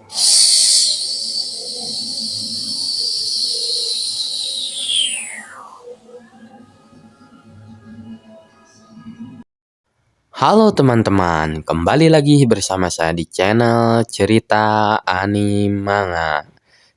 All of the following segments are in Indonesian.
Halo teman-teman, kembali lagi bersama saya di channel Cerita Anime Manga.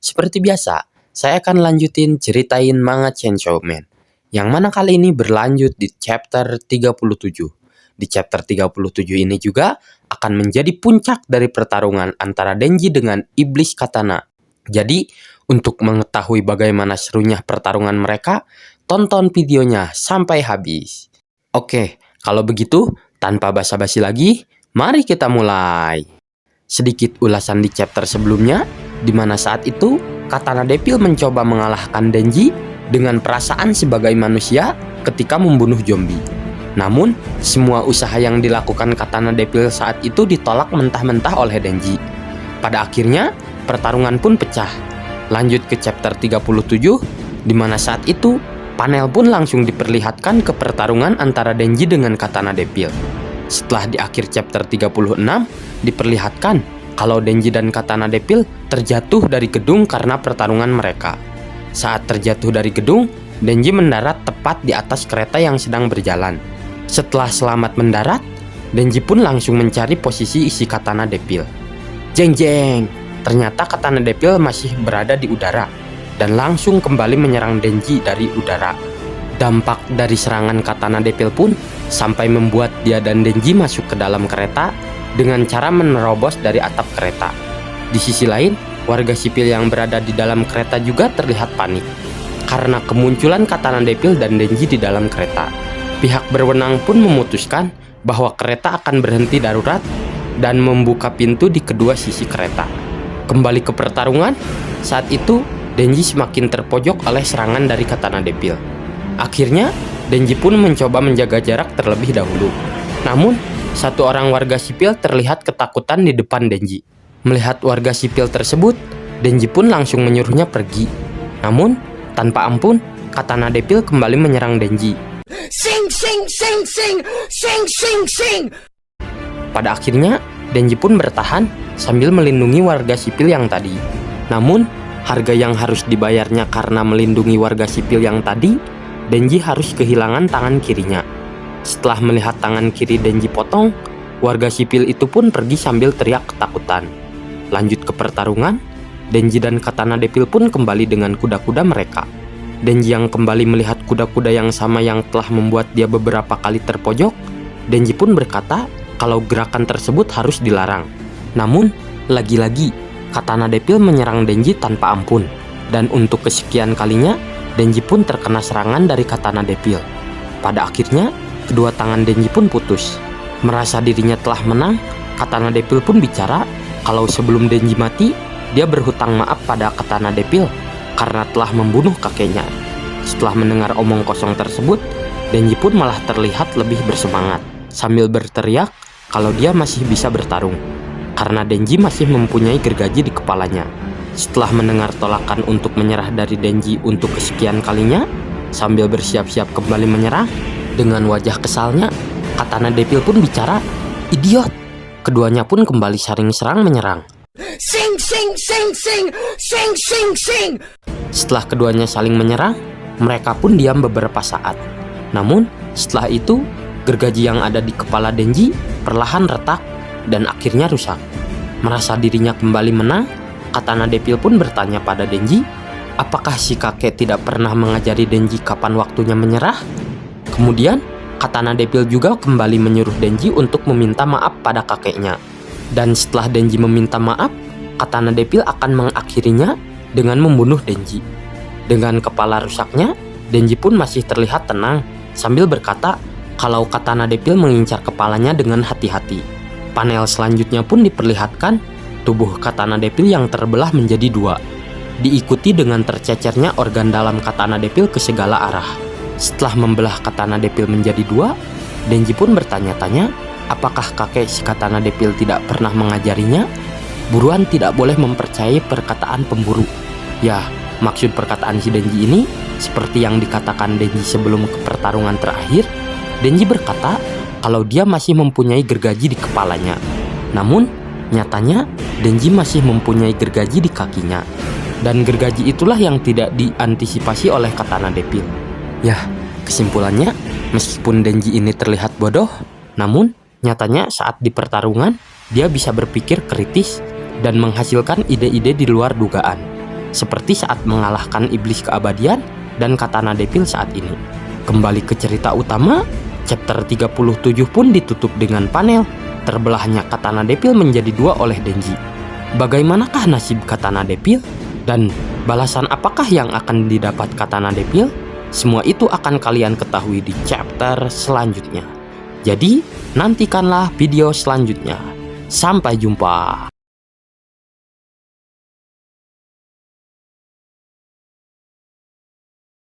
Seperti biasa, saya akan lanjutin ceritain manga Chainsaw Man, yang mana kali ini berlanjut di chapter 37. Di chapter 37 ini juga akan menjadi puncak dari pertarungan antara Denji dengan Iblis Katana. Jadi, untuk mengetahui bagaimana serunya pertarungan mereka, tonton videonya sampai habis. Oke, kalau begitu, tanpa basa-basi lagi, mari kita mulai. Sedikit ulasan di chapter sebelumnya, di mana saat itu Katana Devil mencoba mengalahkan Denji dengan perasaan sebagai manusia ketika membunuh zombie. Namun, semua usaha yang dilakukan Katana Devil saat itu ditolak mentah-mentah oleh Denji. Pada akhirnya, pertarungan pun pecah. Lanjut ke chapter 37, di mana saat itu panel pun langsung diperlihatkan ke pertarungan antara Denji dengan Katana Devil. Setelah di akhir chapter 36, diperlihatkan kalau Denji dan Katana Devil terjatuh dari gedung karena pertarungan mereka. Saat terjatuh dari gedung, Denji mendarat tepat di atas kereta yang sedang berjalan. Setelah selamat mendarat, Denji pun langsung mencari posisi isi Katana Devil. Jeng jeng, ternyata Katana Devil masih berada di udara dan langsung kembali menyerang Denji dari udara. Dampak dari serangan Katana Devil pun sampai membuat dia dan Denji masuk ke dalam kereta dengan cara menerobos dari atap kereta. Di sisi lain, warga sipil yang berada di dalam kereta juga terlihat panik karena kemunculan Katana Devil dan Denji di dalam kereta. Pihak berwenang pun memutuskan bahwa kereta akan berhenti darurat dan membuka pintu di kedua sisi kereta. Kembali ke pertarungan, saat itu Denji semakin terpojok oleh serangan dari Katana Devil. Akhirnya, Denji pun mencoba menjaga jarak terlebih dahulu. Namun, satu orang warga sipil terlihat ketakutan di depan Denji. Melihat warga sipil tersebut, Denji pun langsung menyuruhnya pergi. Namun, tanpa ampun, Katana Devil kembali menyerang Denji. Sing sing sing sing sing sing sing. Pada akhirnya, Denji pun bertahan sambil melindungi warga sipil yang tadi. Namun, harga yang harus dibayarnya karena melindungi warga sipil yang tadi, Denji harus kehilangan tangan kirinya. Setelah melihat tangan kiri Denji potong, warga sipil itu pun pergi sambil teriak ketakutan. Lanjut ke pertarungan, Denji dan Katana Devil pun kembali dengan kuda-kuda mereka. Denji yang kembali melihat kuda-kuda yang sama yang telah membuat dia beberapa kali terpojok, Denji pun berkata kalau gerakan tersebut harus dilarang. Namun, lagi-lagi Katana Devil menyerang Denji tanpa ampun, dan untuk kesekian kalinya Denji pun terkena serangan dari Katana Devil. Pada akhirnya, kedua tangan Denji pun putus. Merasa dirinya telah menang, Katana Devil pun bicara kalau sebelum Denji mati, dia berhutang maaf pada Katana Devil karena telah membunuh kakeknya. Setelah mendengar omong kosong tersebut, Denji pun malah terlihat lebih bersemangat sambil berteriak kalau dia masih bisa bertarung karena Denji masih mempunyai gergaji di kepalanya. Setelah mendengar tolakan untuk menyerah dari Denji untuk kesekian kalinya, sambil bersiap-siap kembali menyerang, dengan wajah kesalnya, Katana Devil pun bicara, "Idiot!" Keduanya pun kembali saling serang menyerang. Sing sing sing sing sing sing sing. Setelah keduanya saling menyerang, mereka pun diam beberapa saat. Namun, setelah itu, gergaji yang ada di kepala Denji perlahan retak dan akhirnya rusak. Merasa dirinya kembali menang, Katana Devil pun bertanya pada Denji, apakah si kakek tidak pernah mengajari Denji kapan waktunya menyerah? Kemudian, Katana Devil juga kembali menyuruh Denji untuk meminta maaf pada kakeknya. Dan setelah Denji meminta maaf, Katana Devil akan mengakhirinya dengan membunuh Denji. Dengan kepala rusaknya, Denji pun masih terlihat tenang sambil berkata kalau Katana Devil mengincar kepalanya dengan hati-hati. Panel selanjutnya pun diperlihatkan tubuh Katana Devil yang terbelah menjadi dua, diikuti dengan tercecernya organ dalam Katana Devil ke segala arah. Setelah membelah Katana Devil menjadi dua, Denji pun bertanya-tanya apakah kakek si Katana Devil tidak pernah mengajarinya. Buruan tidak boleh mempercayai perkataan pemburu. Ya, maksud perkataan si Denji ini seperti yang dikatakan Denji sebelum ke pertarungan terakhir. Denji berkata kalau dia masih mempunyai gergaji di kepalanya. Namun, Nyatanya, Denji masih mempunyai gergaji di kakinya. Dan gergaji itulah yang tidak diantisipasi oleh Katana Devil. Yah, kesimpulannya, meskipun Denji ini terlihat bodoh, namun nyatanya saat di pertarungan, dia bisa berpikir kritis dan menghasilkan ide-ide di luar dugaan. Seperti saat mengalahkan iblis keabadian dan Katana Devil saat ini. Kembali ke cerita utama, chapter 37 pun ditutup dengan panel terbelahnya Katana Devil menjadi dua oleh Denji. Bagaimanakah nasib Katana Devil? Dan balasan apakah yang akan didapat Katana Devil? Semua itu akan kalian ketahui di chapter selanjutnya. Jadi, nantikanlah video selanjutnya. Sampai jumpa.